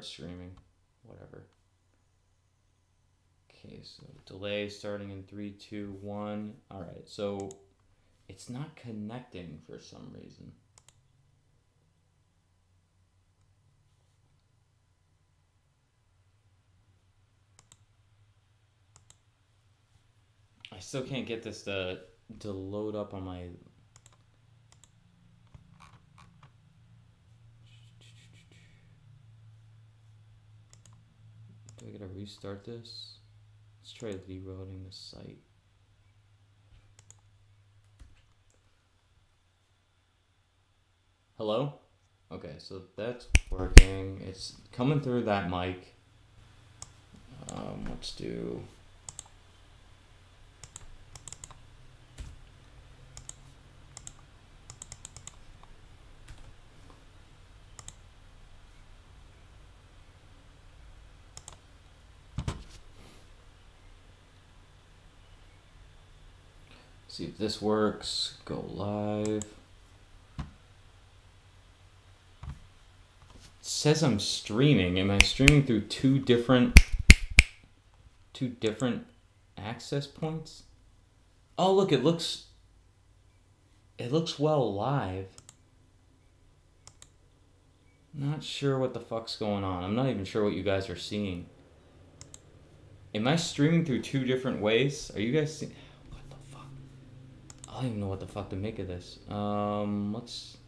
start streaming. Whatever. Okay, so delay starting in 3, 2, 1. Alright, so it's not connecting for some reason. I still can't get this to load up on my... Do I gotta restart this? Let's try reloading the site. Hello? Okay, so that's working. It's coming through that mic. Let's do... See if this works. Go live. It says I'm streaming. Am I streaming through two different access points? Oh, look, it looks well live. Not sure what the fuck's going on. I'm not even sure what you guys are seeing. Am I streaming through two different ways? Are you guys seeing... I don't even know what the fuck to make of this. Let's...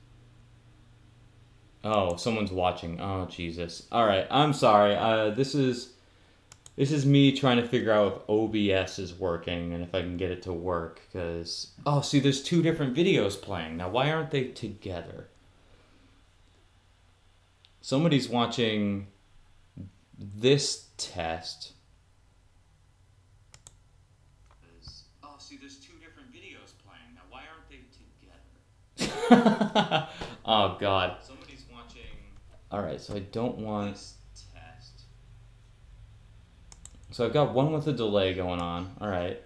Oh, someone's watching. Oh, Jesus. Alright, I'm sorry. This is me trying to figure out if OBS is working and if I can get it to work, because... Oh, see, there's two different videos playing. Now, why aren't they together? Somebody's watching this test. Oh, see, there's two different videos playing. Now, why aren't they together? Oh, God. Somebody's watching... Alright, so I don't want... This test. So I've got one with a delay going on. Alright.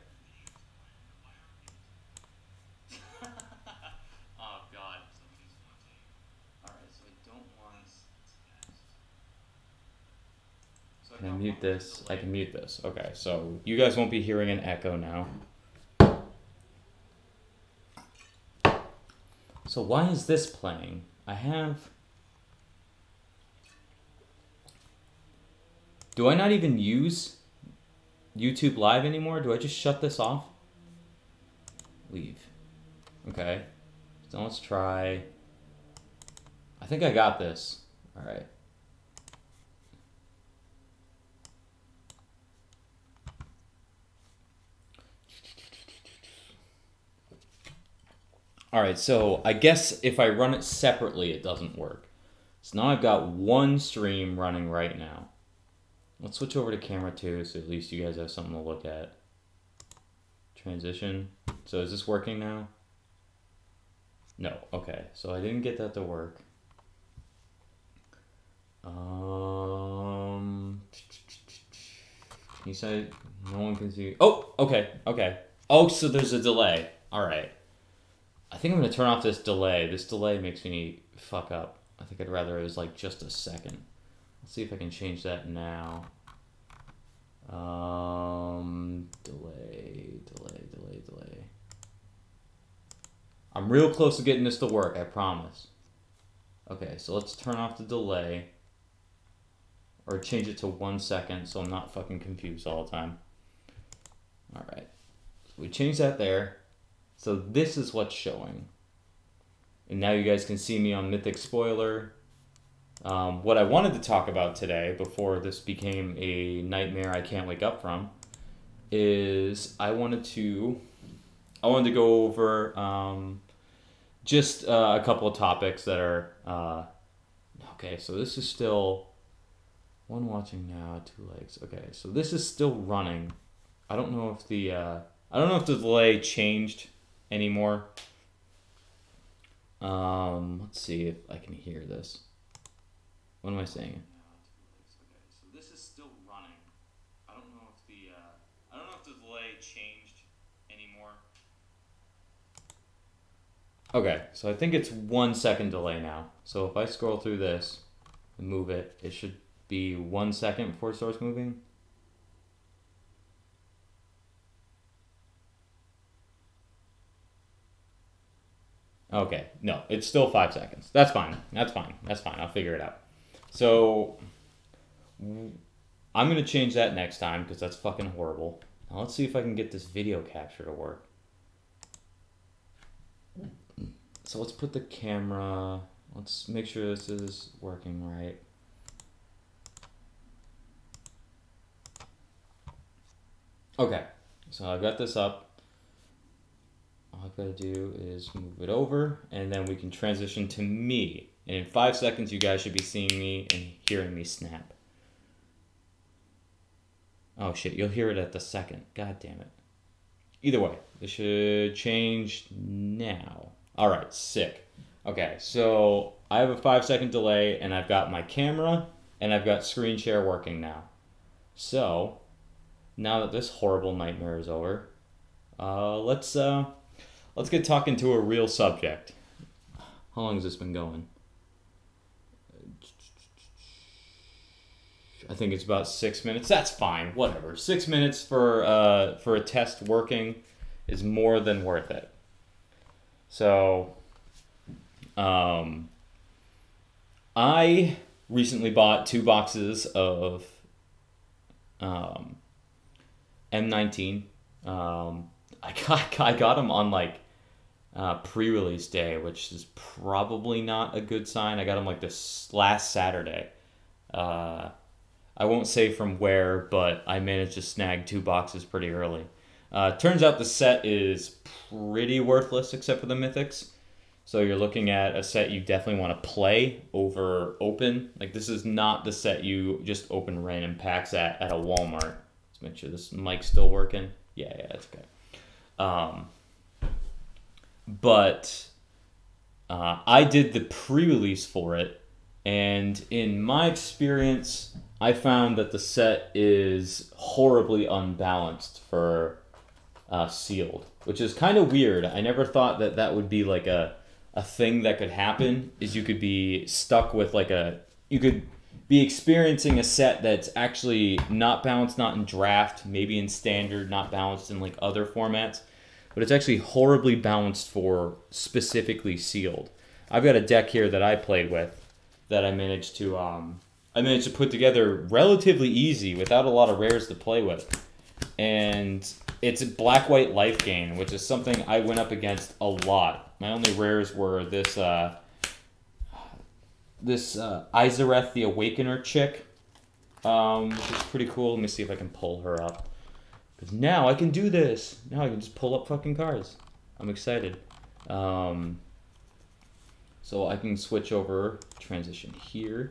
Oh, God. Somebody's watching... Alright, so I don't want... So can I mute this? I can mute this. Okay, so you guys won't be hearing an echo now. So why is this playing? I have... Do I not even use YouTube Live anymore? Do I just shut this off? Leave. Okay. So let's try... I think I got this. Alright. Alright, so I guess if I run it separately, it doesn't work. So now I've got one stream running right now. Let's switch over to camera 2, so at least you guys have something to look at. Transition. So is this working now? No. Okay, so I didn't get that to work. Can you say no one can see? Oh, okay, okay. Oh, so there's a delay. Alright. I think I'm going to turn off this delay. This delay makes me fuck up. I think I'd rather it was like just a second. Let's see if I can change that now. Delay. I'm real close to getting this to work, I promise. Okay, so let's turn off the delay. Or change it to 1 second so I'm not fucking confused all the time. Alright. So we change that there. So this is what's showing. And now you guys can see me on Mythic Spoiler. What I wanted to talk about today, before this became a nightmare I can't wake up from, is I wanted to go over just a couple of topics that are... okay, so this is still... One watching now, 2 likes. Okay, so this is still running. I don't know if the delay changed anymore. Let's see if I can hear this. What am I saying? Okay, so this is still running. I don't know if the delay changed anymore. Okay, so I think it's 1 second delay now. So if I scroll through this and move it, it should be 1 second before it starts moving. Okay, no, it's still 5 seconds. That's fine. That's fine. That's fine. I'll figure it out. So I'm going to change that next time because that's fucking horrible. Now let's see if I can get this video capture to work. So let's put the camera, let's make sure this is working right. Okay, so I've got this up. All I've got to do is move it over, and then we can transition to me. And in 5 seconds, you guys should be seeing me and hearing me snap. Oh shit, you'll hear it at the second. God damn it. Either way, this should change now. All right, sick. Okay, so I have a 5 second delay, and I've got my camera, and I've got screen share working now. So now that this horrible nightmare is over, let's get talking to a real subject. How long has this been going? I think it's about 6 minutes. That's fine. Whatever. 6 minutes for a test working is more than worth it. So, I recently bought 2 boxes of M19. I got them on like pre-release day, which is probably not a good sign. I got them like this last Saturday. I won't say from where, but I managed to snag 2 boxes pretty early. Turns out the set is pretty worthless except for the mythics. So you're looking at a set you definitely want to play over open. Like this is not the set you just open random packs at a Walmart. Let's make sure this mic's still working. Yeah, that's okay. But I did the pre-release for it, and in my experience, I found that the set is horribly unbalanced for sealed, which is kind of weird. I never thought that that would be like a thing that could happen, is you could be stuck with like you could be experiencing a set that's actually not balanced, not in draft, maybe in standard, not balanced in like other formats, but it's actually horribly balanced for specifically sealed. I've got a deck here that I played with that I managed to put together relatively easy without a lot of rares to play with. And it's black-white life gain, which is something I went up against a lot. My only rares were this Izareth the Awakener chick, which is pretty cool. Let me see if I can pull her up. Because now I can do this. Now I can just pull up fucking cards. I'm excited. So I can switch over, transition here,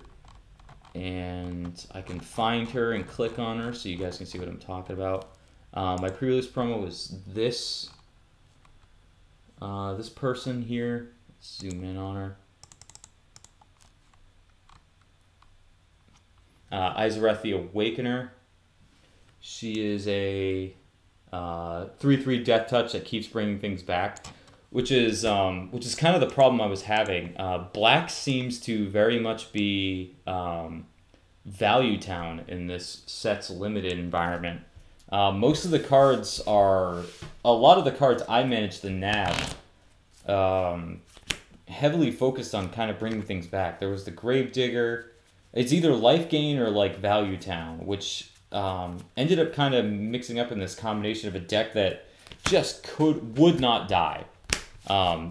and I can find her and click on her so you guys can see what I'm talking about. My pre-release promo was this person here. Let's zoom in on her. Izareth the Awakener. She is a 3/3 death touch that keeps bringing things back, which is kind of the problem I was having. Black seems to very much be Value Town in this set's limited environment. Most of the cards are, a lot of the cards I managed to nab heavily focused on kind of bringing things back. There was the Gravedigger. It's either Life Gain or like Value Town, which ended up kind of mixing up in this combination of a deck that just would not die.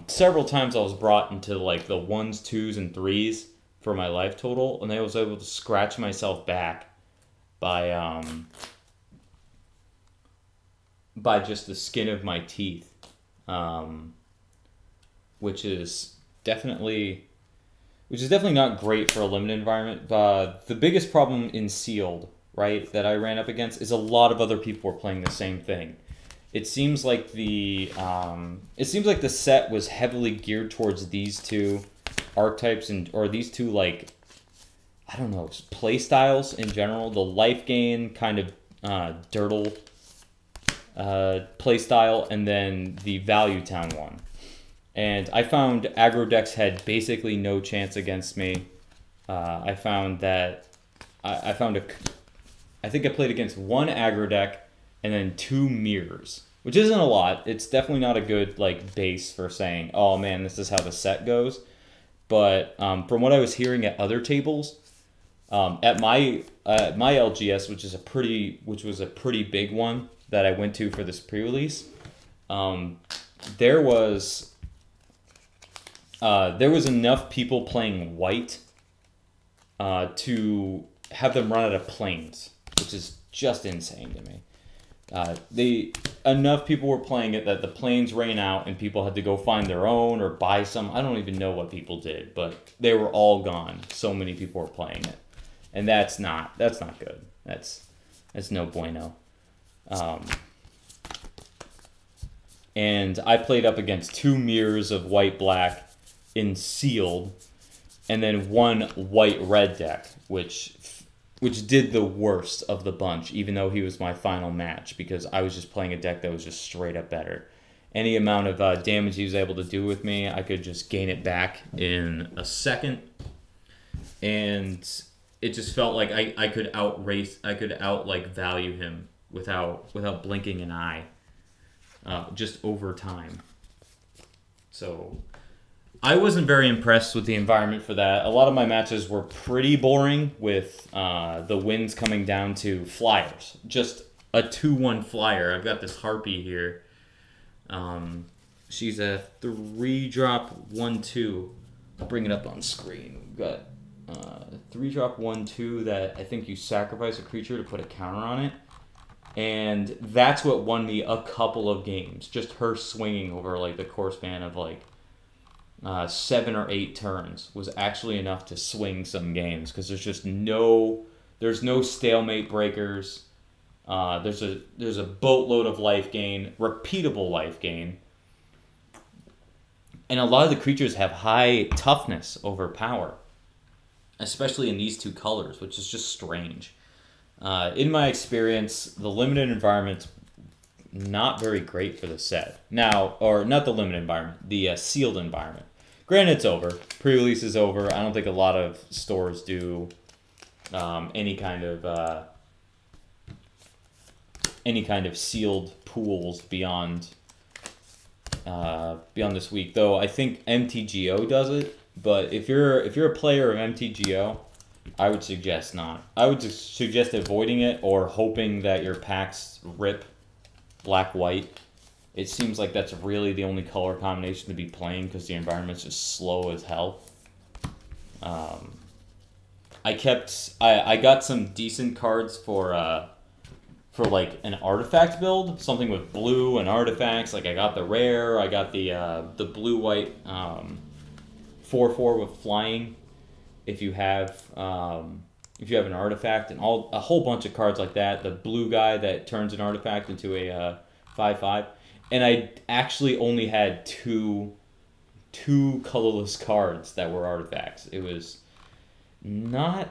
Several times I was brought into like the 1s, 2s, and 3s for my life total, and I was able to scratch myself back by just the skin of my teeth, which is definitely not great for a limited environment. But the biggest problem in sealed, right, that I ran up against is a lot of other people were playing the same thing. It seems like the set was heavily geared towards these two archetypes or these two, like, I don't know, play styles in general. The Life Gain kind of dirtle play style, and then the Value Town one. And I found aggro decks had basically no chance against me. I found that I found I think I played against one aggro deck and then 2 mirrors, which isn't a lot. It's definitely not a good like base for saying, oh man, this is how the set goes. But from what I was hearing at other tables, at my LGS, which was a pretty big one that I went to for this pre-release, there was enough people playing white to have them run out of planes, which is just insane to me. Enough people were playing it that the planes ran out and people had to go find their own or buy some. I don't even know what people did, but they were all gone. So many people were playing it, and that's not good. That's no bueno. And I played up against 2 mirrors of white-black in sealed, and then 1 white-red deck, which did the worst of the bunch, even though he was my final match, because I was just playing a deck that was just straight up better. Any amount of damage he was able to do with me, I could just gain it back in a second, and it just felt like I could value him without blinking an eye, just over time. So I wasn't very impressed with the environment for that. A lot of my matches were pretty boring with the wins coming down to flyers. Just a 2-1 flyer. I've got this Harpy here. She's a 3-drop 1/2. I'll bring it up on screen. We've got 3-drop 1/2 that I think you sacrifice a creature to put a counter on it. And that's what won me a couple of games. Just her swinging over like the course span of like 7 or 8 turns was actually enough to swing some games, because there's no stalemate breakers. There's a boatload of life gain, repeatable life gain, and a lot of the creatures have high toughness over power, especially in these 2 colors, which is just strange. In my experience, the limited environment's not very great for the set. Now, or not the limited environment, the sealed environment. Granted, it's over. Pre-release is over. I don't think a lot of stores do any kind of sealed pools beyond this week. Though I think MTGO does it. But if you're a player of MTGO, I would suggest not. I would suggest avoiding it or hoping that your packs rip black-white. It seems like that's really the only color combination to be playing, because the environment's just slow as hell. I got some decent cards for like an artifact build, something with blue and artifacts. Like I got the rare, I got the blue-white 4/4 with flying. If you have an artifact, and a whole bunch of cards like that, the blue guy that turns an artifact into a 5/5, and I actually only had two colorless cards that were artifacts. It was not.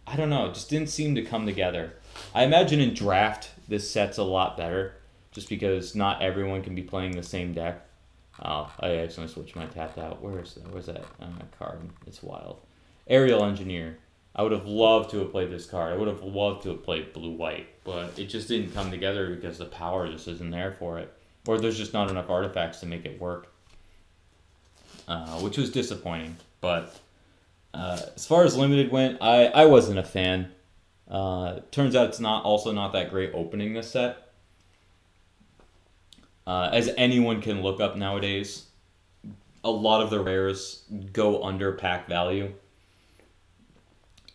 I don't know. It just didn't seem to come together. I imagine in draft this set's a lot better, just because not everyone can be playing the same deck. Oh, I accidentally switched my tapped out. Where's that card? It's wild. Aerial Engineer. I would have loved to have played this card. I would have loved to have played blue-white, but it just didn't come together because the power just isn't there for it. Or there's just not enough artifacts to make it work. Which was disappointing. But as far as Limited went, I wasn't a fan. Turns out it's also not that great opening this set. As anyone can look up nowadays, a lot of the rares go under pack value.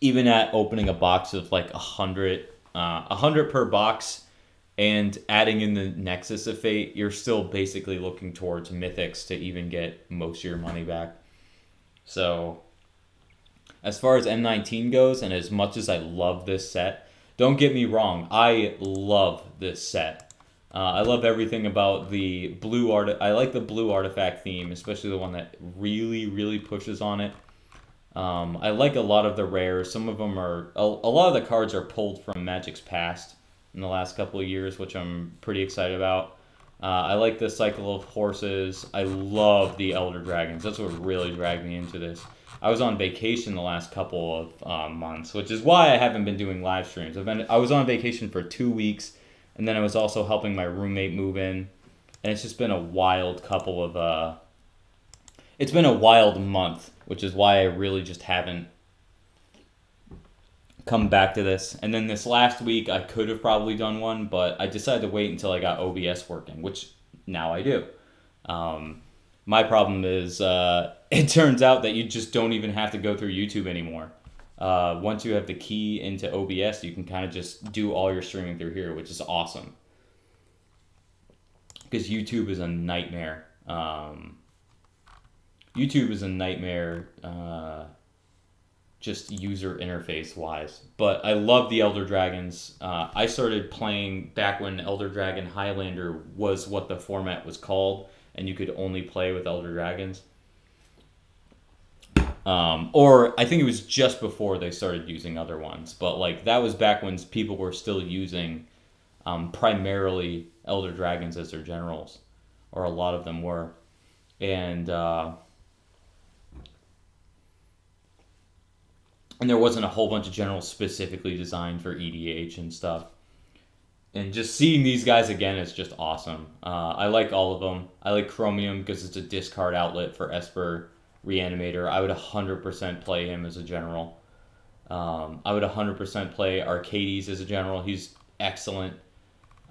Even at opening a box of like 100 per box and adding in the Nexus of Fate, you're still basically looking towards mythics to even get most of your money back. So as far as M19 goes, and as much as I love this set, don't get me wrong, I love this set. I love everything about the blue I like the blue artifact theme, especially the one that really, really pushes on it. I like a lot of the rares. Some of them are... A lot of the cards are pulled from Magic's past in the last couple of years, which I'm pretty excited about. I like the Cycle of Horses. I love the Elder Dragons. That's what really dragged me into this. I was on vacation the last couple of months, which is why I haven't been doing live streams. I was on vacation for 2 weeks, and then I was also helping my roommate move in, and it's just been a wild couple of it's been a wild month, which is why I really just haven't come back to this. And then this last week I could have probably done one, but I decided to wait until I got OBS working, which now I do. My problem is it turns out that you just don't even have to go through YouTube anymore. Once you have the key into OBS, you can kind of just do all your streaming through here, which is awesome. Because YouTube is a nightmare. YouTube is a nightmare just user interface wise. But I love the Elder Dragons. I started playing back when Elder Dragon Highlander was what the format was called, and you could only play with Elder Dragons. Or I think it was just before they started using other ones. But like that was back when people were still using primarily Elder Dragons as their generals. Or a lot of them were. And there wasn't a whole bunch of generals specifically designed for EDH and stuff. And just seeing these guys again is just awesome. I like all of them. I like Chromium because it's a discard outlet for Esper Reanimator. I would 100% play him as a general. I would 100% play Arcades as a general. He's excellent.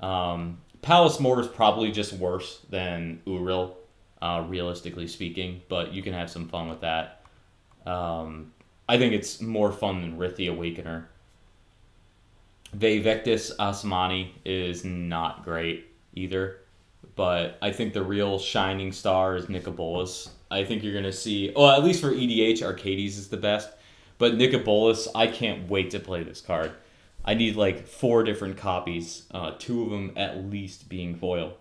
Palace Mortar's probably just worse than Uril, realistically speaking, but you can have some fun with that. I think it's more fun than Rith the Awakener. Vevectus Asmani is not great either, but I think the real shining star is Nicobolus. I think you're going to see, well, at least for EDH, Arcades is the best, but Nicobolus, I can't wait to play this card. I need like 4 different copies, 2 of them at least being foil.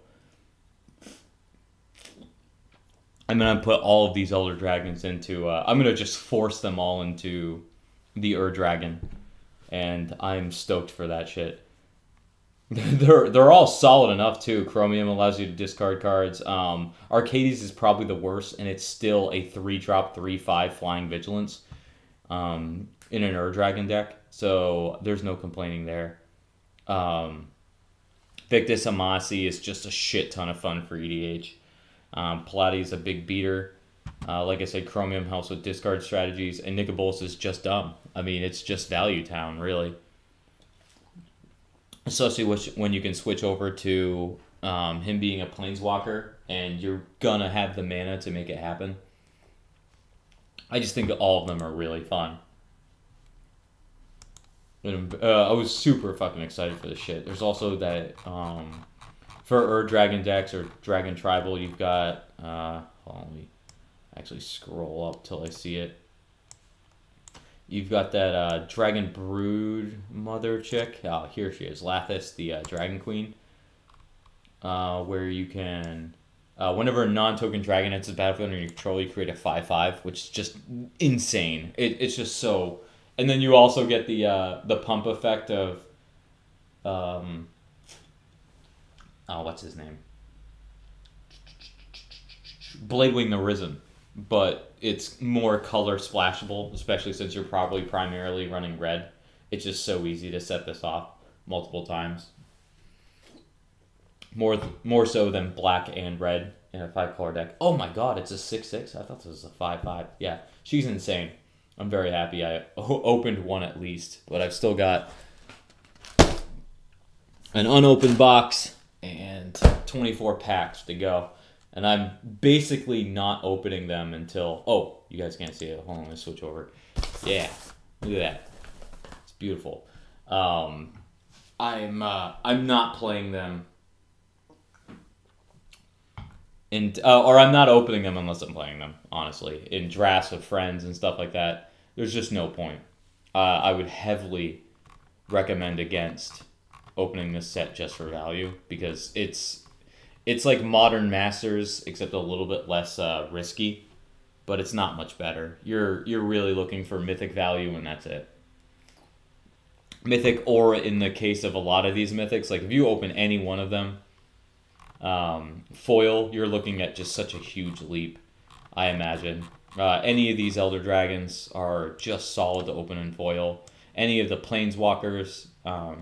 I'm going to put all of these Elder Dragons into, I'm going to just force them all into the Dragon. And I'm stoked for that shit. They're all solid enough too. Chromium allows you to discard cards. Arcades is probably the worst, and it's still a 3-drop, 3/5 flying vigilance in an Dragon deck. So there's no complaining there. Victus Amasi is just a shit ton of fun for EDH. Palati is a big beater. Like I said, Chromium helps with discard strategies, and Nicobolus is just dumb. I mean, it's just Value Town, really. Especially when you can switch over to him being a Planeswalker, and you're gonna have the mana to make it happen. I just think that all of them are really fun. And, I was super fucking excited for this shit. There's also that, for Dragon decks or Dragon Tribal, you've got, hold on, let me actually scroll up till I see it. You've got that Dragon Brood Mother chick. Oh, here she is. Lathis, the Dragon Queen. Where you can, whenever a non-token dragon hits the battlefield under your control, you create a 5/5, which is just insane. It's just so... And then you also get the pump effect of... oh, what's his name? Bladewing the Risen. But it's more color splashable, especially since you're probably primarily running red. It's just so easy to set this off multiple times. More so than black and red in a 5-color deck. Oh my god, it's a 6/6? I thought this was a 5/5. Yeah, she's insane. I'm very happy I opened one at least, but I've still got an unopened box and 24 packs to go. And I'm basically not opening them until... Oh, you guys can't see it. Hold on, let me switch over. Yeah, look at that. It's beautiful. I'm not playing them... or I'm not opening them unless I'm playing them, honestly. In drafts with friends and stuff like that, there's just no point. I would heavily recommend against opening this set just for value, because it's like Modern Masters, except a little bit less risky, but it's not much better. You're really looking for mythic value, and that's it. Mythic, or in the case of a lot of these mythics, like if you open any one of them, foil, you're looking at just such a huge leap, I imagine. Any of these Elder Dragons are just solid to open in foil. Any of the Planeswalkers, multicolor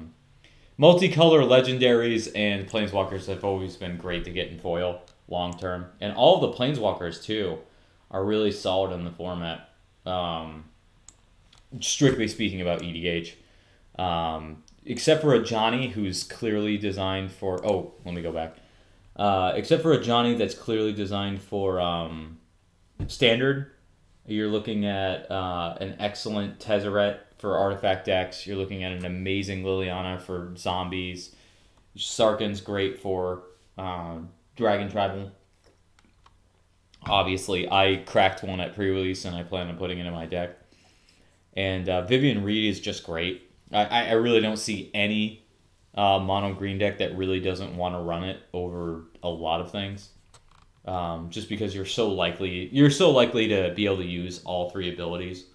legendaries and Planeswalkers have always been great to get in foil long term. And all of the Planeswalkers, too, are really solid in the format. Strictly speaking about EDH. Except for a Johnny who's clearly designed for... Oh, let me go back. Except for a Johnny that's clearly designed for Standard. You're looking at an excellent Tezzeret for artifact decks. You're looking at an amazing Liliana for zombies. Sarkhan's great for Dragon Tribal. Obviously, I cracked one at pre-release and I plan on putting it in my deck. And Vivian Reed is just great. I really don't see any mono green deck that really doesn't want to run it over a lot of things. Just because you're so likely to be able to use all 3 abilities.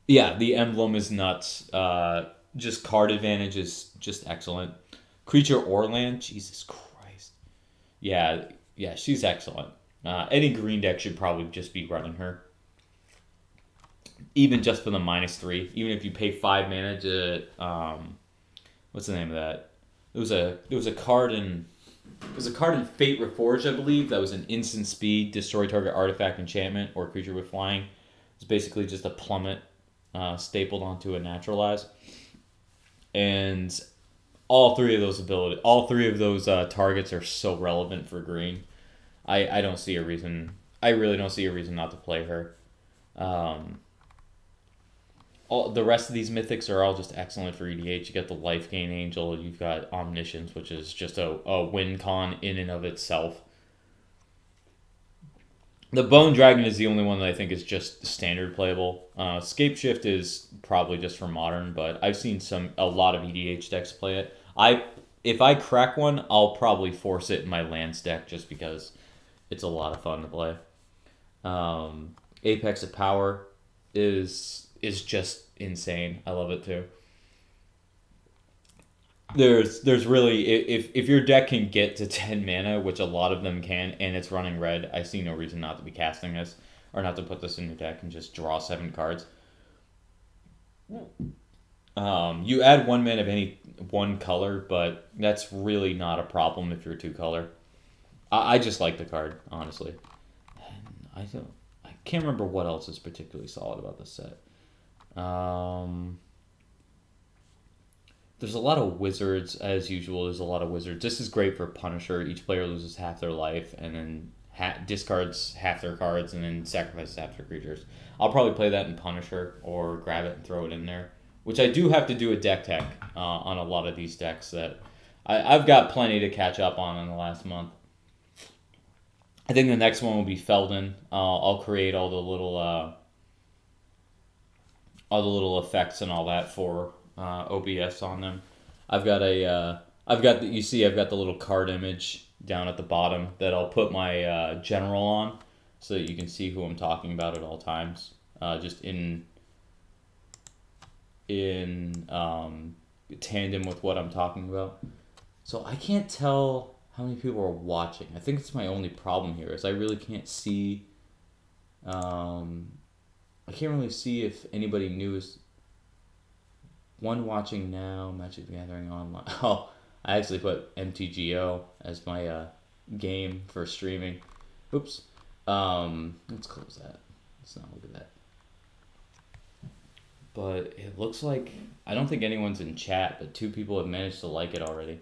Yeah, the emblem is nuts. Just card advantage is just excellent. Creature or land, Jesus Christ. Yeah, she's excellent. Any green deck should probably just be running her. Even just for the -3, even if you pay 5 mana to what's the name of that? There was a card in Fate Reforged, I believe, that was an instant speed, destroy target artifact, enchantment, or creature with flying. It's basically just a plummet stapled onto a naturalize. And all 3 of those targets are so relevant for green. I don't see a reason. I really don't see a reason not to play her. All the rest of these mythics are all just excellent for EDH. You got the Life Gain Angel. You've got Omniscience, which is just a win con in and of itself. The Bone Dragon is the only one that I think is just standard playable. Scapeshift is probably just for modern, but I've seen a lot of EDH decks play it. If I crack one, I'll probably force it in my lands deck just because it's a lot of fun to play. Apex of Power is just insane. I love it too. There's really, if your deck can get to 10 mana, which a lot of them can, and it's running red, I see no reason not to be casting this, or not to put this in your deck and just draw 7 cards. You add 1 mana of any one color, but that's really not a problem if you're 2 color. I just like the card, honestly. And I can't remember what else is particularly solid about this set. There's a lot of wizards, as usual. There's a lot of wizards. This is great for Punisher. Each player loses half their life and then discards half their cards and then sacrifices half their creatures. I'll probably play that in Punisher or grab it and throw it in there, which I do have to do a deck tech on a lot of these decks that I've got plenty to catch up on in the last month. I think the next one will be Felden. I'll create all the little effects and all that for OBS on them. I've got the little card image down at the bottom that I'll put my general on so that you can see who I'm talking about at all times. Just in tandem with what I'm talking about. So I can't tell how many people are watching. I think it's my only problem here is I really can't see. I can't really see if anybody new is one watching now. Magic the Gathering online. Oh, I actually put MTGO as my game for streaming. Oops. Let's close that. Let's not look at that. But it looks like I don't think anyone's in chat, but 2 people have managed to like it already.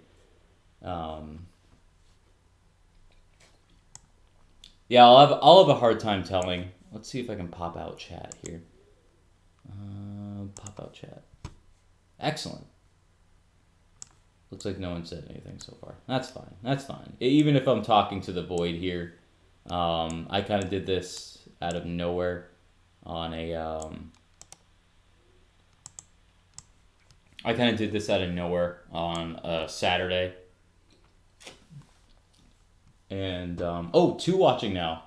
Yeah, I'll have a hard time telling. Let's see if I can pop out chat here. Pop out chat. Excellent. Looks like no one said anything so far. That's fine. That's fine. Even if I'm talking to the void here, I kind of did this out of nowhere on a. I kind of did this out of nowhere on a Saturday. And, 2 watching now.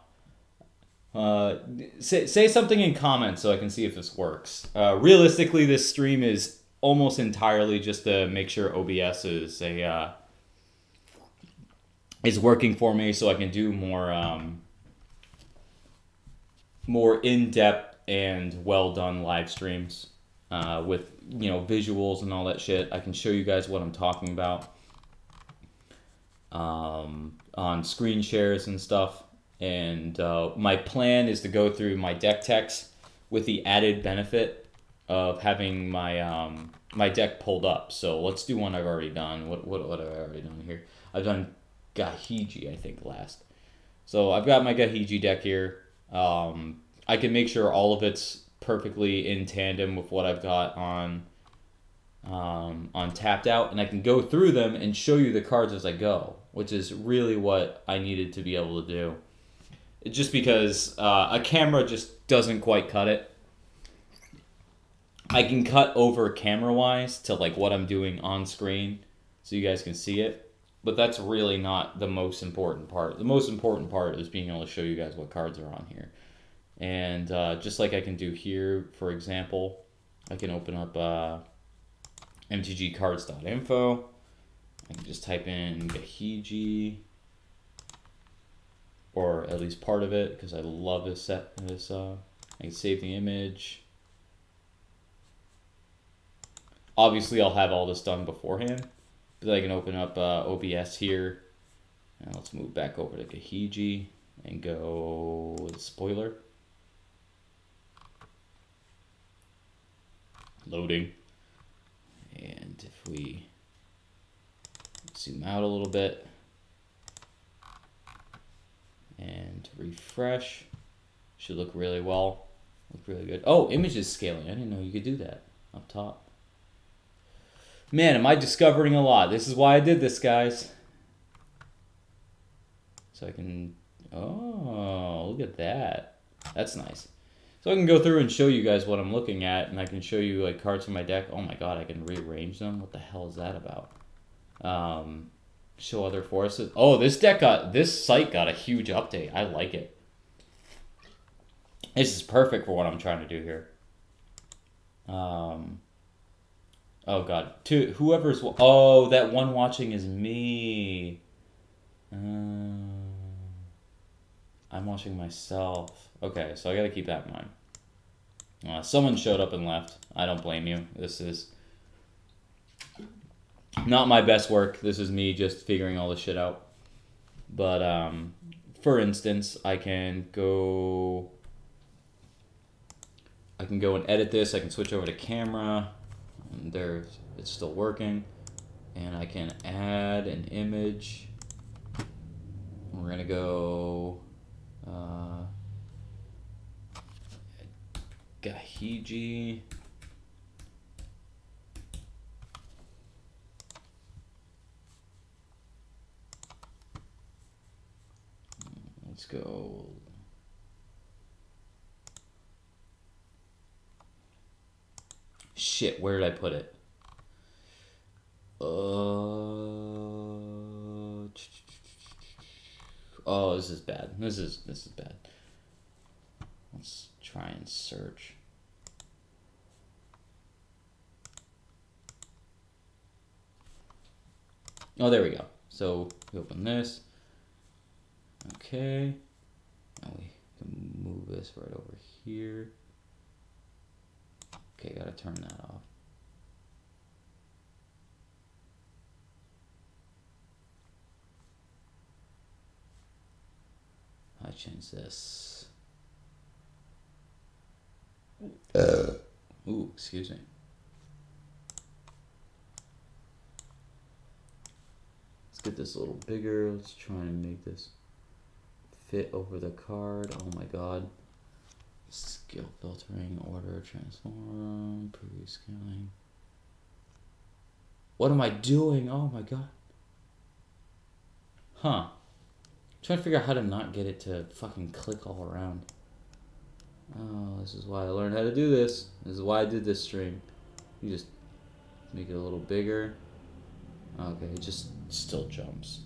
Say something in comments so I can see if this works. Realistically, this stream is almost entirely just to make sure OBS is working for me so I can do more, more in-depth and well-done live streams with, you know, visuals and all that shit. I can show you guys what I'm talking about on screen shares and stuff. And my plan is to go through my deck techs with the added benefit of having my my deck pulled up. So let's do one I've already done. What have I already done here? I've done Gahiji, I think, last. So I've got my Gahiji deck here. I can make sure all of it's perfectly in tandem with what I've got on Tapped Out, and I can go through them and show you the cards as I go, which is really what I needed to be able to do. It's just because a camera just doesn't quite cut it. I can cut over camera-wise to like what I'm doing on screen so you guys can see it, but that's really not the most important part. The most important part is being able to show you guys what cards are on here. And just like I can do here, for example, I can open up mtgcards.info. I can just type in Gahiji, or at least part of it, because I love this set. I can save the image. Obviously, I'll have all this done beforehand, but then I can open up OBS here. And let's move back over to Gahiji and go with spoiler. Loading. And if we zoom out a little bit and refresh, should look really well. Look really good. Oh, image is scaling. I didn't know you could do that up top. Man, am I discovering a lot. This is why I did this, guys. So I can, oh, look at that. That's nice. So I can go through and show you guys what I'm looking at, and I can show you like cards from my deck. Oh my god, I can rearrange them. What the hell is that about? Show other forces. Oh, this site got a huge update. I like it. This is perfect for what I'm trying to do here. Oh god, whoever's, oh, that one watching is me. I'm watching myself. Okay, so I gotta keep that in mind. Someone showed up and left. I don't blame you. This is not my best work. This is me just figuring all this shit out. But, for instance, I can go and edit this. I can switch over to camera. And there, it's still working. And I can add an image. We're gonna go Gahiji. Let's go. Shit, where did I put it? Oh, this is bad. This is bad. Let's try and search. Oh, there we go. So we open this. Okay. Now we can move this right over here. Okay, gotta turn that off. I change this. Ooh, excuse me. Let's get this a little bigger. Let's try and make this fit over the card. Oh my god. Skill filtering, order, transform, pre-scaling. What am I doing? Oh my god. Huh. Trying to figure out how to not get it to fucking click all around. Oh, this is why I learned how to do this. This is why I did this stream. You just make it a little bigger. Okay, it just still jumps.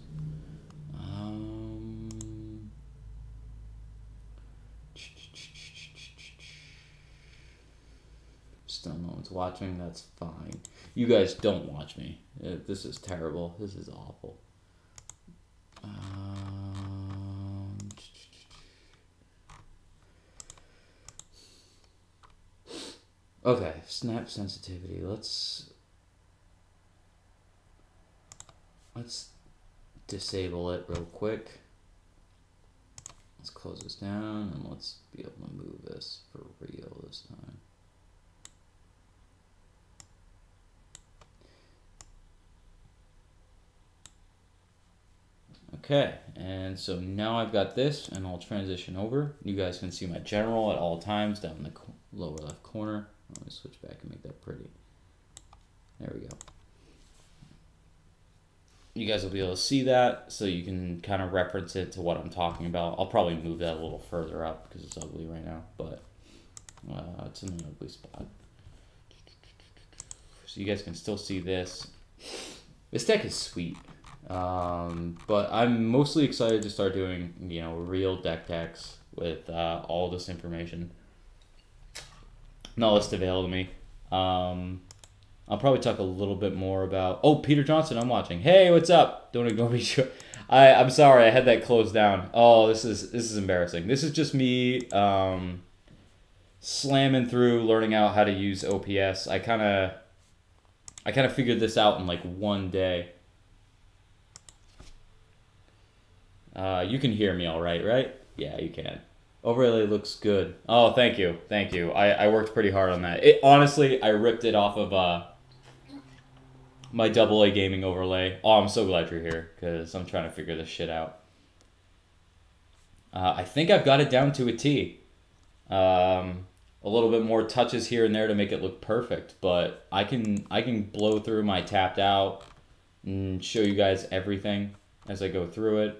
Still no one's watching, that's fine. You guys don't watch me. This is terrible. This is awful. Okay, snap sensitivity. Let's disable it real quick. Let's close this down and let's be able to move this for real this time. Okay, and so now I've got this, and I'll transition over. You guys can see my general at all times down in the lower left corner. Let me switch back and make that pretty. There we go. You guys will be able to see that, so you can kind of reference it to what I'm talking about. I'll probably move that a little further up because it's ugly right now, but it's in an ugly spot. So you guys can still see this. This deck is sweet. But I'm mostly excited to start doing, you know, real deck decks with all this information. Not list available to me. I'll probably talk a little bit more about... Oh, Peter Johnson, I'm watching. Hey, what's up? Don't ignore me. I'm sorry, I had that closed down. Oh, this is embarrassing. This is just me slamming through, learning out how to use OBS. I kind of figured this out in like one day. You can hear me all right? Yeah, you can. Overlay looks good. Oh, thank you. Thank you. I worked pretty hard on that. Honestly, I ripped it off of my AA gaming overlay. Oh, I'm so glad you're here, because I'm trying to figure this shit out. I think I've got it down to a T. A little bit more touches here and there to make it look perfect, but I can blow through my tapped out and show you guys everything as I go through it.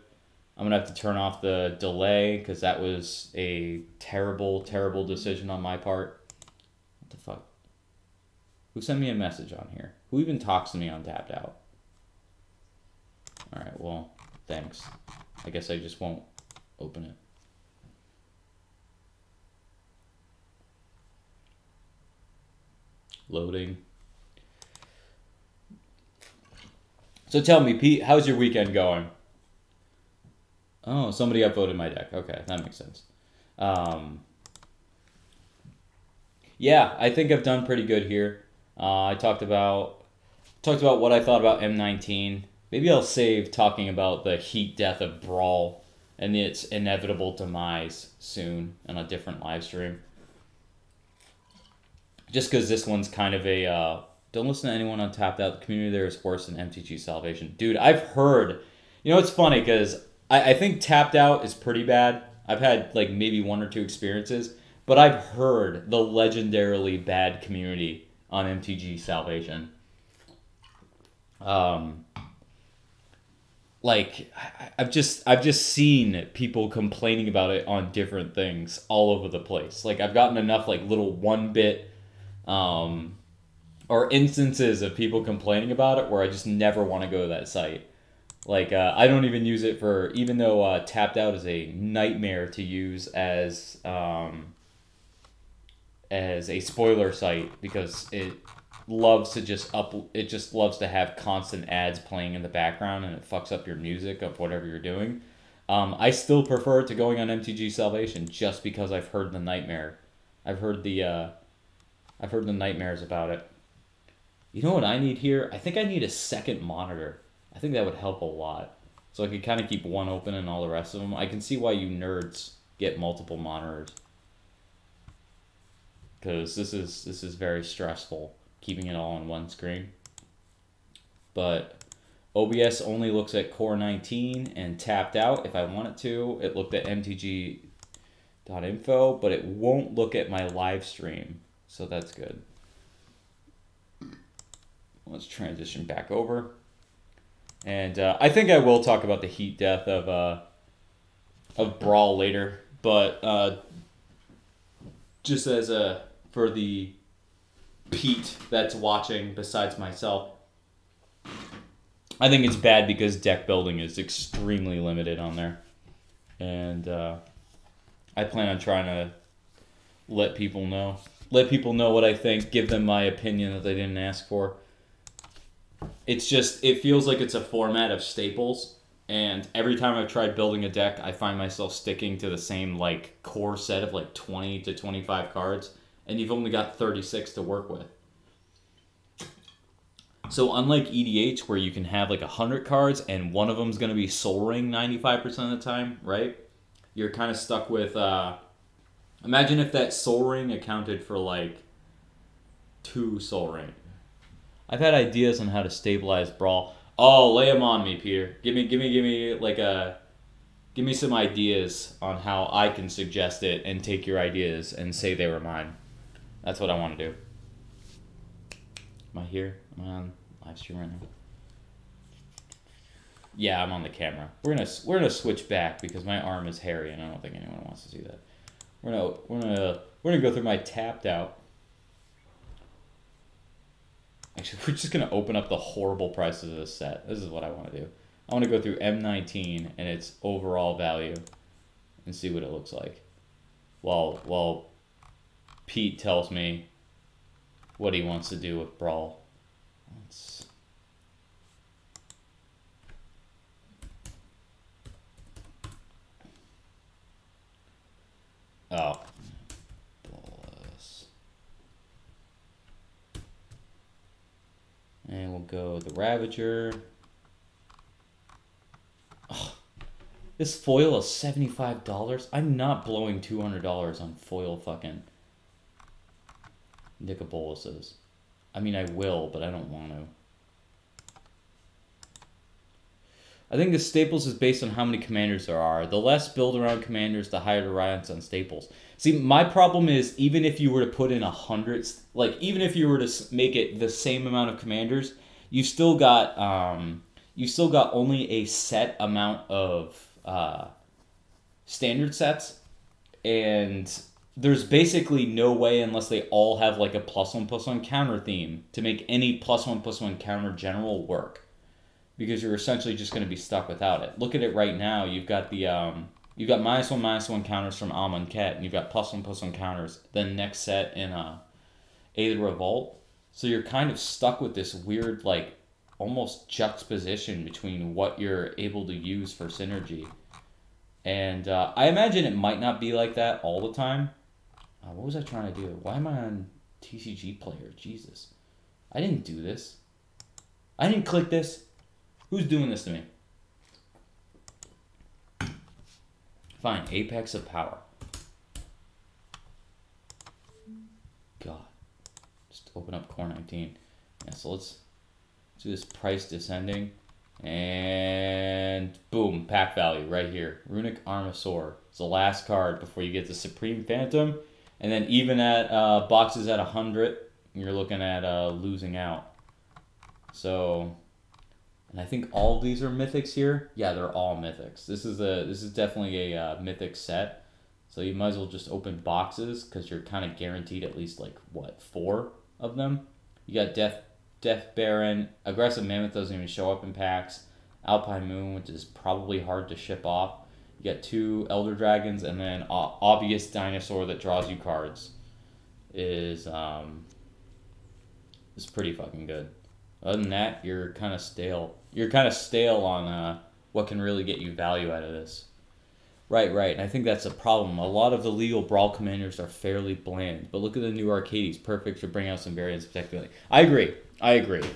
I'm going to have to turn off the delay because that was a terrible, terrible decision on my part. What the fuck? Who sent me a message on here? Who even talks to me on tapped out? Alright, well, thanks. I guess I just won't open it. Loading. So tell me, Pete, how's your weekend going? Oh, somebody upvoted my deck. Okay, that makes sense. Yeah, I think I've done pretty good here. I talked about what I thought about M19. Maybe I'll save talking about the heat death of Brawl and its inevitable demise soon on a different live stream. Just because this one's kind of a... don't listen to anyone on Tapped Out. The community there is worse than MTG Salvation. Dude, I've heard... You know, it's funny because... I think Tapped Out is pretty bad. I've had like maybe 1 or 2 experiences, but I've heard the legendarily bad community on MTG Salvation. Like I've just seen people complaining about it on different things all over the place. Like I've gotten enough like little 1-bit or instances of people complaining about it where I just never want to go to that site. Like, I don't even use it for, even though Tapped Out is a nightmare to use as a spoiler site because it loves to just loves to have constant ads playing in the background and it fucks up your music of whatever you're doing. I still prefer it to going on MTG Salvation just because I've heard the nightmare. I've heard the nightmares about it. You know what I need here? I think I need a second monitor. I think that would help a lot. So I could kind of keep one open and all the rest of them. I can see why you nerds get multiple monitors. Because this is very stressful, keeping it all on one screen. But OBS only looks at Core 19 and Tapped Out if I want it to. It looked at mtg.info, but it won't look at my live stream. So that's good. Let's transition back over. And I think I will talk about the heat death of Brawl later, but just as for the Pete that's watching besides myself, I think it's bad because deck building is extremely limited on there, and I plan on trying to let people know what I think, give them my opinion that they didn't ask for. It's just, it feels like it's a format of staples, and every time I've tried building a deck, I find myself sticking to the same, like, core set of, like, 20 to 25 cards, and you've only got 36 to work with. So unlike EDH, where you can have like 100 cards and one of them is going to be Soul Ring 95% of the time, right? You're kind of stuck with... imagine if that Soul Ring accounted for like 2 Soul Ring. I've had ideas on how to stabilize Brawl. Oh, lay them on me, Peter. Give me some ideas on how I can suggest it and take your ideas and say they were mine. That's what I want to do. Am I here? Am I on live stream right now? Yeah, I'm on the camera. We're gonna switch back because my arm is hairy and I don't think anyone wants to see that. We're gonna go through my tapped out. Actually, we're just gonna open up the horrible prices of this set. This is what I want to do. I want to go through M19 and its overall value and see what it looks like. While Pete tells me what he wants to do with Brawl. Oh. And we'll go the Ravager. Oh, this foil is $75. I'm not blowing $200 on foil fucking Nicoboluses. I mean, I will, but I don't want to. I think the staples is based on how many commanders there are. The less build around commanders, the higher the reliance on staples. See, my problem is even if you were to put in 100, like even if you were to make it the same amount of commanders, you still got only a set amount of standard sets, and there's basically no way unless they all have like a +1/+1 counter theme to make any +1/+1 counter general work. Because you're essentially just going to be stuck without it. Look at it right now. You've got the you've got -1/-1 counters from Amonkhet, and you've got +1/+1 counters. Then next set in Aether Revolt. So you're kind of stuck with this weird like almost juxtaposition between what you're able to use for synergy. And I imagine it might not be like that all the time. What was I trying to do? Why am I on TCG Player? Jesus, I didn't do this. I didn't click this. Who's doing this to me? Fine, Apex of Power. God. Just open up Core 19. Yeah, so let's do this price descending. And boom, pack value right here. Runic Armosaur. It's the last card before you get the Supreme Phantom. And then even at boxes at 100, you're looking at losing out. So... And I think all of these are mythics here. Yeah, they're all mythics. This is definitely a mythic set. So you might as well just open boxes because you're kind of guaranteed at least like what 4 of them. You got Death Baron, Aggressive Mammoth doesn't even show up in packs. Alpine Moon, which is probably hard to ship off. You got 2 Elder Dragons, and then Obvious Dinosaur that draws you cards is pretty fucking good. Other than that, you're kind of stale. You're kind of stale on what can really get you value out of this. Right. And I think that's a problem. A lot of the legal Brawl commanders are fairly bland. But look at the new Arcades. Perfect to bring out some variants particularly. I agree.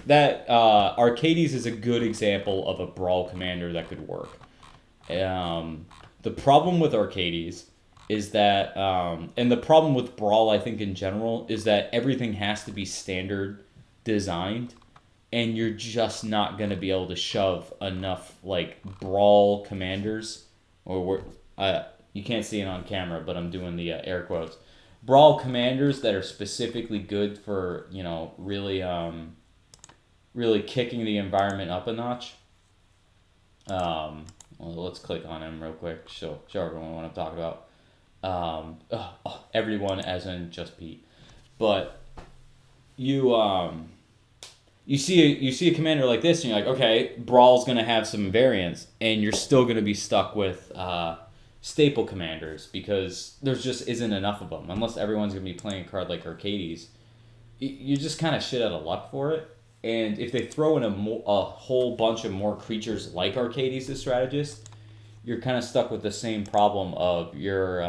That Arcades is a good example of a Brawl commander that could work. The problem with Arcades is that, and the problem with Brawl, I think in general, is that everything has to be standard designed. And you're just not going to be able to shove enough like Brawl commanders, or you can't see it on camera, but I'm doing the air quotes. Brawl commanders that are specifically good for, you know, really kicking the environment up a notch. Well, let's click on him real quick. Show everyone what I'm talking about. Everyone, as in just Pete. But you see a commander like this, and you're like, okay, Brawl's going to have some variants, and you're still going to be stuck with staple commanders because there just isn't enough of them. Unless everyone's going to be playing a card like Arcades, you just kind of shit out of luck for it. And if they throw in a whole bunch of more creatures like Arcades, the strategist, you're kind of stuck with the same problem of your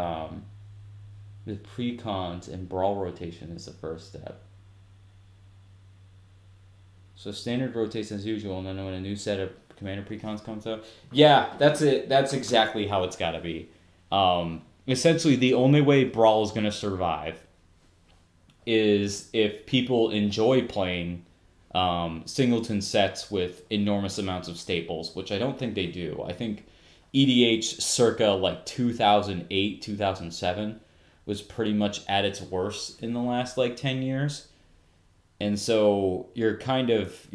With precons and Brawl rotation is the first step. So standard rotates as usual, and then when a new set of commander precons comes out. Yeah, that's it. That's exactly how it's got to be. Essentially, the only way Brawl is going to survive is if people enjoy playing singleton sets with enormous amounts of staples, which I don't think they do. I think EDH circa like 2008, 2007 was pretty much at its worst in the last like 10 years. And so you're kind of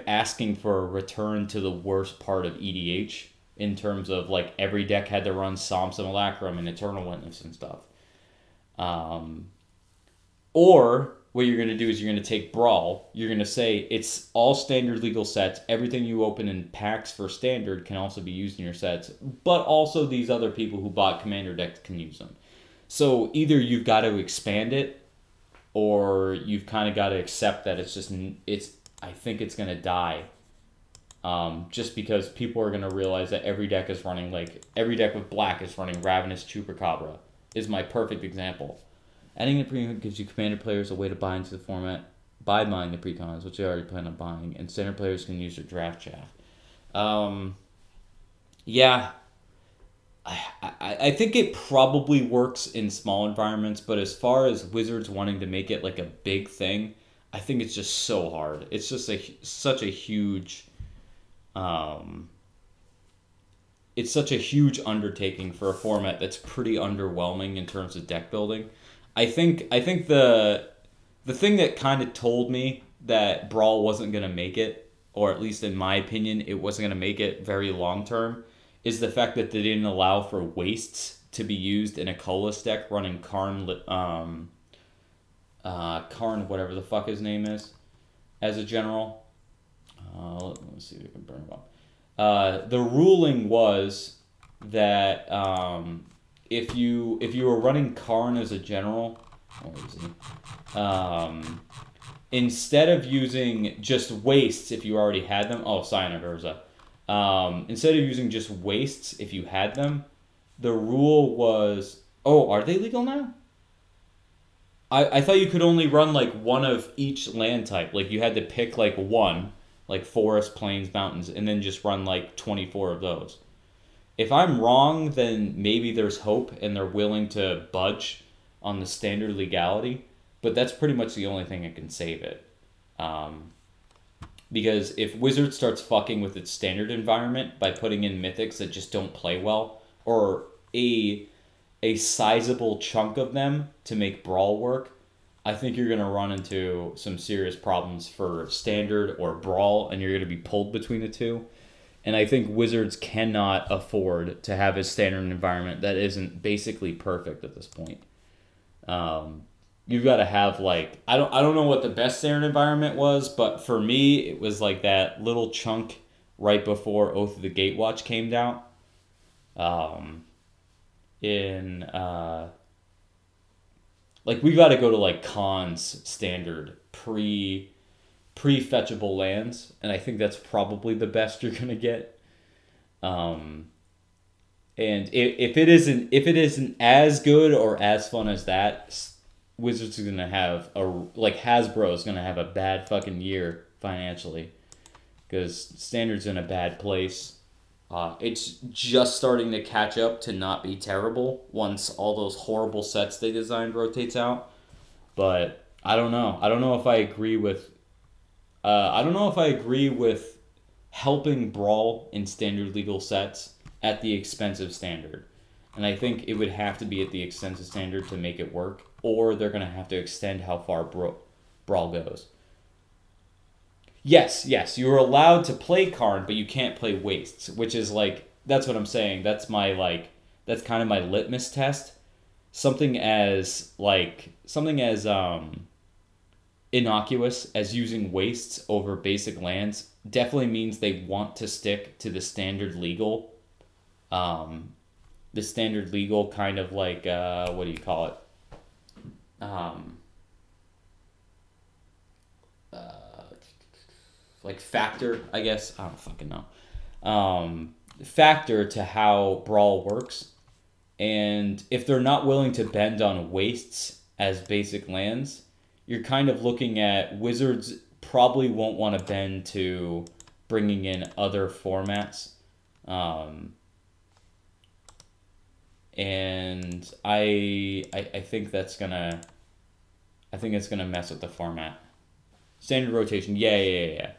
asking for a return to the worst part of EDH in terms of like every deck had to run Psalm Simulacrum and Eternal Witness and stuff. Or what you're going to do is you're going to take Brawl. You're going to say it's all standard legal sets. Everything you open in packs for standard can also be used in your sets. But also these other people who bought commander decks can use them. So either you've got to expand it, or you've kind of got to accept that I think it's going to die. Just because people are going to realize that every deck is running, like, every deck with black is running Ravenous Chupacabra, is my perfect example. Adding a precon gives you commander players a way to buy into the format by buying the precons, which they already plan on buying, and standard players can use their draft chaff. Yeah. I think it probably works in small environments, but as far as Wizards wanting to make it like a big thing, I think it's just so hard. It's just such a huge undertaking for a format that's pretty underwhelming in terms of deck building. I think the thing that kind of told me that Brawl wasn't going to make it, or at least in my opinion, it wasn't going to make it very long term, is the fact that they didn't allow for wastes to be used in a Colas deck running Karn, whatever the fuck his name is, as a general. Let's see if we can burn him up. The ruling was that if you were running Karn as a general, where is he? Instead of using just wastes if you already had them, Cyanide Urza. Instead of using just wastes if you had them, the rule was, are they legal now? I thought you could only run like one of each land type. Like you had to pick like one, like forest, plains, mountains, and then just run like 24 of those. If I'm wrong, then maybe there's hope and they're willing to budge on the standard legality, but that's pretty much the only thing that can save it. Because if Wizard starts fucking with its standard environment by putting in mythics that just don't play well, or a sizable chunk of them to make Brawl work, I think you're going to run into some serious problems for standard or Brawl, and you're going to be pulled between the two. And I think Wizards cannot afford to have a standard environment that isn't basically perfect at this point. You've got to have like, I don't know what the best standard environment was, but for me it was like that little chunk right before Oath of the Gatewatch came out. Like we got to go to like Khan's standard pre-fetchable lands, and I think that's probably the best you're gonna get. And if it isn't as good or as fun as that, Wizards is gonna have Hasbro is gonna have a bad fucking year financially, because standard's in a bad place. It's just starting to catch up to not be terrible once all those horrible sets they designed rotates out. But I don't know. I don't know if I agree with helping Brawl in standard legal sets at the expense of standard. And I think it would have to be at the expense of standard to make it work, or they're going to have to extend how far Brawl goes. Yes, you're allowed to play Karn, but you can't play Wastes, which is like, that's what I'm saying. That's that's kind of my litmus test. Something as innocuous as using Wastes over basic lands definitely means they want to stick to the standard legal kind of like, what do you call it? Like factor, I guess. I don't fucking know. Factor to how Brawl works. And if they're not willing to bend on wastes as basic lands, you're kind of looking at Wizards probably won't want to bend to bringing in other formats. And I think that's gonna, I think it's gonna mess with the format. Standard rotation, yeah.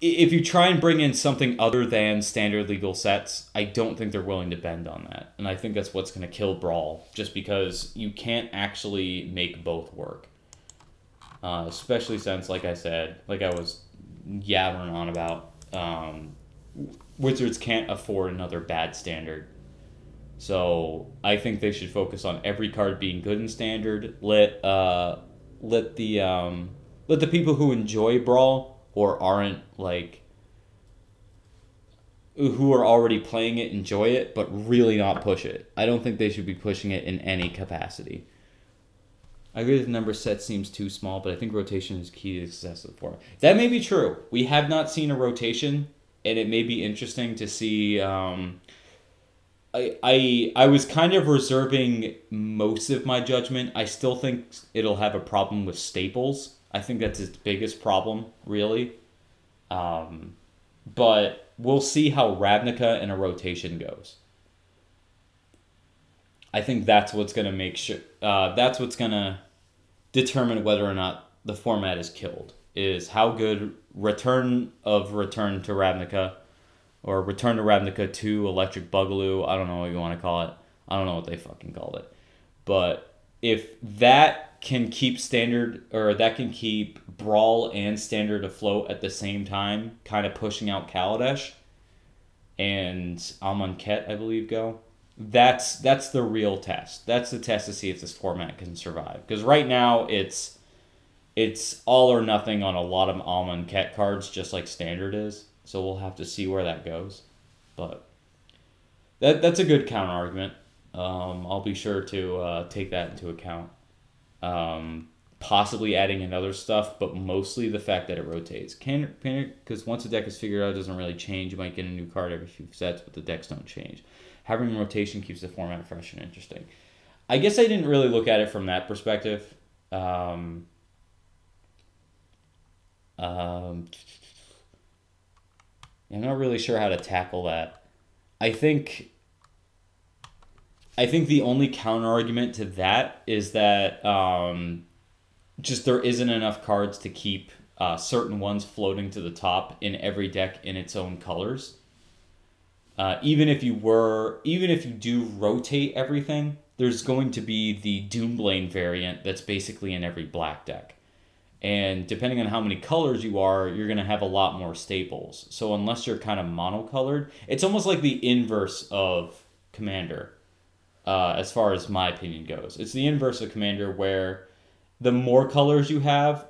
If you try and bring in something other than standard legal sets, I don't think they're willing to bend on that. And I think that's what's going to kill Brawl, just because you can't actually make both work. Especially since, like I said, like I was yabbering on about, Wizards can't afford another bad standard. So I think they should focus on every card being good in standard. Let the people who enjoy Brawl or aren't like, who are already playing it, enjoy it, but really not push it. I don't think they should be pushing it in any capacity. I agree that the number set seems too small, but I think rotation is key to the success of the format. That may be true. We have not seen a rotation, and it may be interesting to see. I was kind of reserving most of my judgment. I still think it'll have a problem with staples. I think that's its biggest problem, really. But we'll see how Ravnica in a rotation goes. I think that's what's going to make sure. That's what's going to determine whether or not the format is killed. Is how good Return to Ravnica, or Return to Ravnica 2 Electric Boogaloo. I don't know what you want to call it. I don't know what they fucking called it. But if that can keep standard, or that can keep Brawl and standard afloat at the same time, kind of pushing out Kaladesh and Amonkhet, I believe, go. That's the real test. That's the test to see if this format can survive. Because right now it's all or nothing on a lot of Amonkhet cards, just like standard is. So we'll have to see where that goes. But that's a good counter argument. I'll be sure to take that into account. Possibly adding in other stuff, but mostly the fact that it rotates. Because once a deck is figured out, it doesn't really change. You might get a new card every few sets, but the decks don't change. Having rotation keeps the format fresh and interesting. I guess I didn't really look at it from that perspective. I'm not really sure how to tackle that. I think the only counter argument to that is that just there isn't enough cards to keep certain ones floating to the top in every deck in its own colors. Even if you do rotate everything, there's going to be the Doomblane variant that's basically in every black deck. And depending on how many colors you are, you're going to have a lot more staples. So unless you're kind of monocolored, it's almost like the inverse of Commander, as far as my opinion goes. It's the inverse of Commander, where the more colors you have,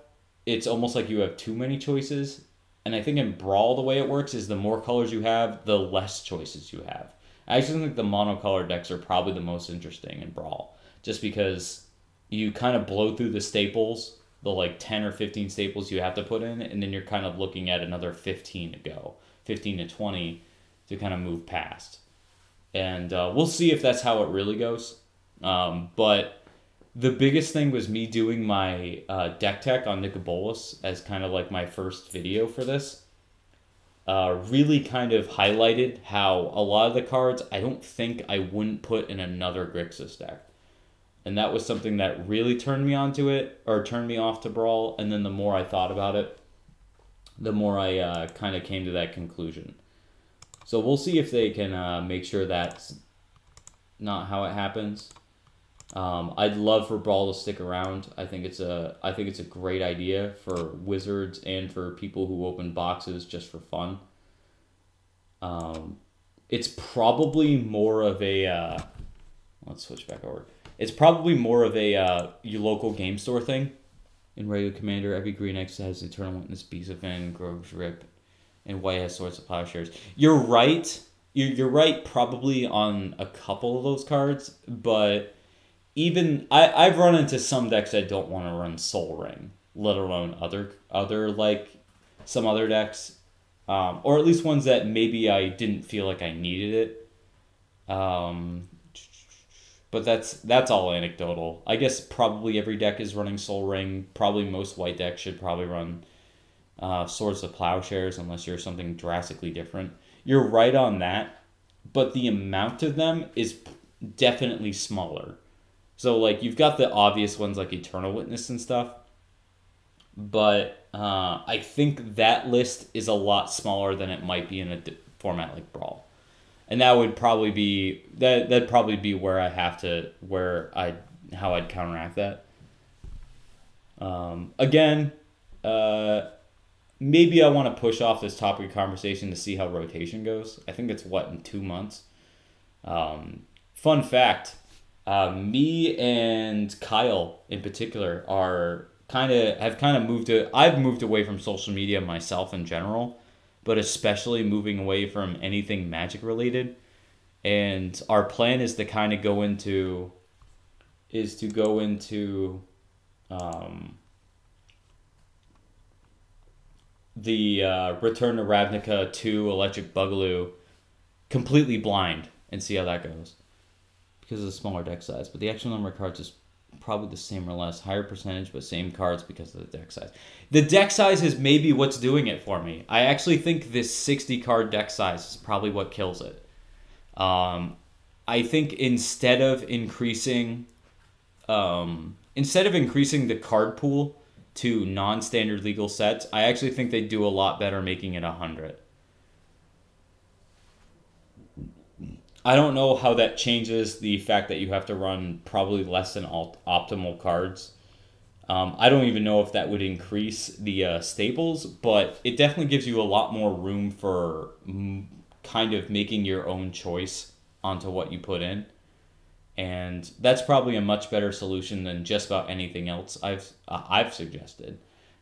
it's almost like you have too many choices. And I think in Brawl, the way it works is the more colors you have, the less choices you have. I actually think the monocolored decks are probably the most interesting in Brawl, just because you kind of blow through the staples, the like 10 or 15 staples you have to put in, and then you're kind of looking at another 15 to go, 15 to 20 to kind of move past. And we'll see if that's how it really goes. But the biggest thing was me doing my deck tech on Nicobolus as kind of like my first video for this. Really kind of highlighted how a lot of the cards I don't think I wouldn't put in another Grixis deck. And that was something that really turned me onto it, or turned me off to Brawl. And then the more I thought about it, the more I kind of came to that conclusion. So we'll see if they can make sure that's not how it happens. I'd love for Brawl to stick around. I think it's a great idea for Wizards and for people who open boxes just for fun. It's probably more of a let's switch back over. It's probably more of a your local game store thing. In regular Commander, every green X has Eternal Witness, Beast of Fen, Grove's Rip, and white has Swords of Plowshares. You're right. You're right probably on a couple of those cards, but even I've run into some decks that don't want to run Soul Ring, let alone other like some other decks, or at least ones that maybe I didn't feel like I needed it. But that's all anecdotal. I guess probably every deck is running Soul Ring. Probably most white decks should probably run Swords of Plowshares unless you're something drastically different. You're right on that, but the amount of them is definitely smaller. So like you've got the obvious ones like Eternal Witness and stuff, but I think that list is a lot smaller than it might be in a format like Brawl. And that would probably be that'd probably be where I have to how I'd counteract that. Again, maybe I want to push off this topic of conversation to see how rotation goes. I think it's in 2 months. Fun fact: me and Kyle in particular have moved to. I've moved away from social media myself in general, but especially moving away from anything Magic related. And our plan is to kind of go into the Return to Ravnica 2 Electric Boogaloo completely blind and see how that goes. Because of the smaller deck size. But the actual number of cards is probably the same or less. Higher percentage, but same cards because of the deck size. The deck size is maybe what's doing it for me. I actually think this 60 card deck size is probably what kills it. I think instead of increasing the card pool to non-standard legal sets, I actually think they do a lot better making it 100. I don't know how that changes the fact that you have to run probably less than optimal cards. I don't even know if that would increase the staples, but it definitely gives you a lot more room for kind of making your own choice onto what you put in. And that's probably a much better solution than just about anything else I've suggested.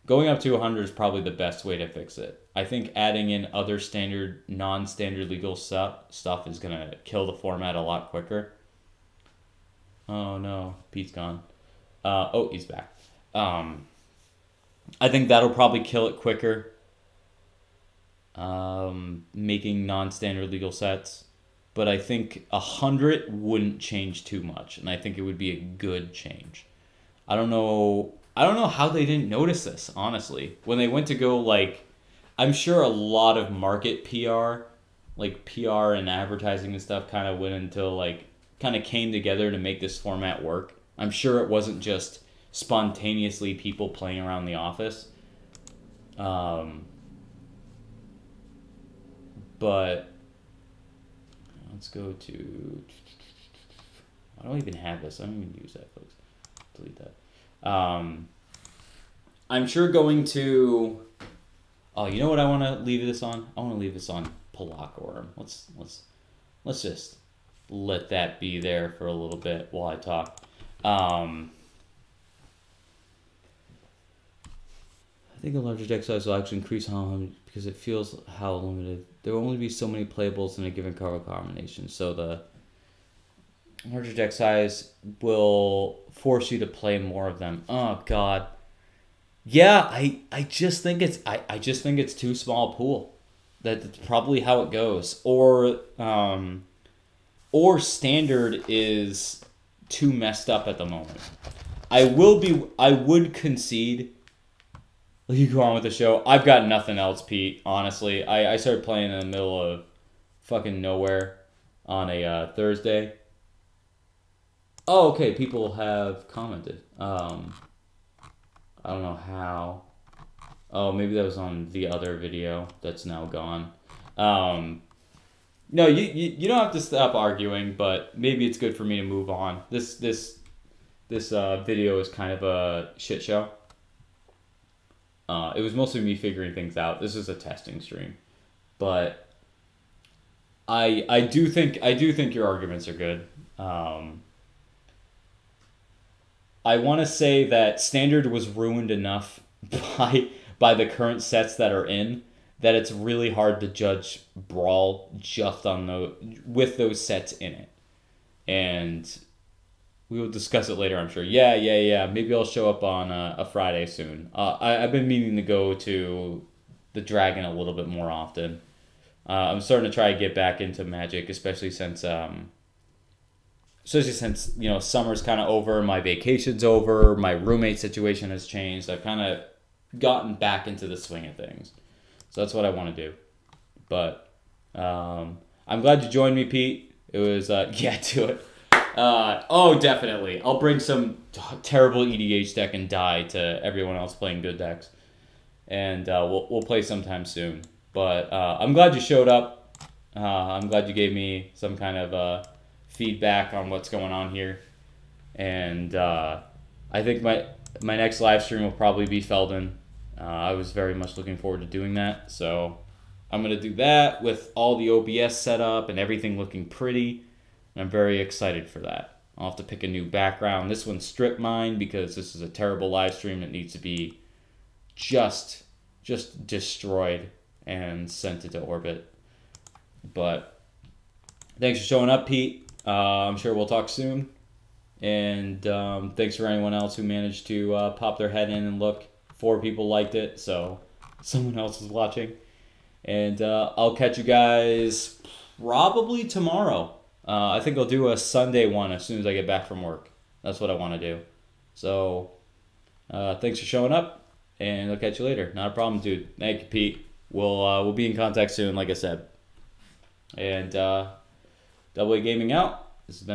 Going up to 100 is probably the best way to fix it. I think adding in other standard, non-standard legal stuff is going to kill the format a lot quicker. Oh no, Pete's gone. Oh, he's back. I think that'll probably kill it quicker. Making non-standard legal sets. But I think 100 wouldn't change too much, and I think it would be a good change. I don't know how they didn't notice this, honestly. When they went to go, like, I'm sure a lot of market PR, like PR and advertising and stuff kind of went into, like, kind of came together to make this format work. I'm sure it wasn't just spontaneously people playing around the office. But let's go to... I don't even have this. I don't even use that, folks. Delete that. I'm sure going to... Oh, you know what I want to leave this on? I want to leave this on Palacorum. Let's just let that be there for a little bit while I talk. I think a larger deck size will actually increase how because it feels how limited. There will only be so many playables in a given card combination. So the larger deck size will force you to play more of them. Oh God. Yeah, I just think it's I just think it's too small a pool. That's probably how it goes. Or standard is too messed up at the moment. I would concede. You go on with the show. I've got nothing else, Pete. Honestly, I started playing in the middle of fucking nowhere on a Thursday. Oh, okay. People have commented. I don't know how. Oh, maybe that was on the other video that's now gone. No, you don't have to stop arguing, but maybe it's good for me to move on. This video is kind of a shit show. It was mostly me figuring things out. This is a testing stream, but I do think your arguments are good. I want to say that standard was ruined enough by the current sets that are in that it's really hard to judge Brawl just on with those sets in it. And we will discuss it later, I'm sure. Yeah. Maybe I'll show up on a Friday soon. I've been meaning to go to the Dragon a little bit more often. I'm starting to try to get back into Magic, especially since you know, summer's kind of over, my vacation's over, my roommate situation has changed. I've kind of gotten back into the swing of things, so that's what I want to do. But I'm glad you joined me, Pete. It was yeah, do it. Oh, definitely. I'll bring some terrible EDH deck and die to everyone else playing good decks, and we'll play sometime soon. But I'm glad you showed up. I'm glad you gave me some kind of feedback on what's going on here, and I think my next live stream will probably be Felden. I was very much looking forward to doing that, so I'm gonna do that with all the OBS set up and everything looking pretty. I'm very excited for that. I'll have to pick a new background. This one's strip mine because this is a terrible live stream that needs to be just destroyed and sent into orbit. But thanks for showing up, Pete. I'm sure we'll talk soon. And thanks for anyone else who managed to pop their head in and look. 4 people liked it, so someone else is watching. And I'll catch you guys probably tomorrow. I think I'll do a Sunday one as soon as I get back from work. That's what I want to do. So thanks for showing up, and I'll catch you later. Not a problem, dude. Thank you, Pete. We'll be in contact soon, like I said. And Double A Gaming out. This has been